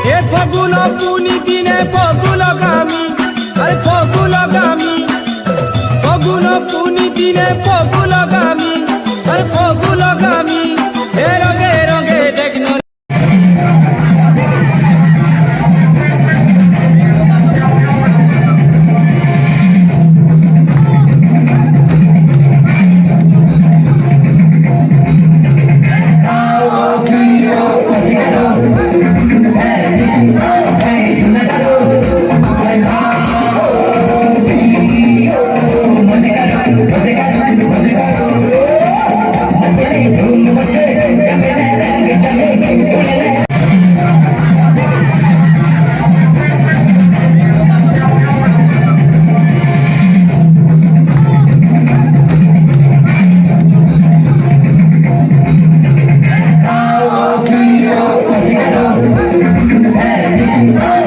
এ ফগুন পুনি দিনে ফগু লগামি, আরে ফগু লগামি, ফগুন পুনি দিনে ফগু লগামি, আরে ফগু লগামি, এ রঙে রঙে দেখন। Oh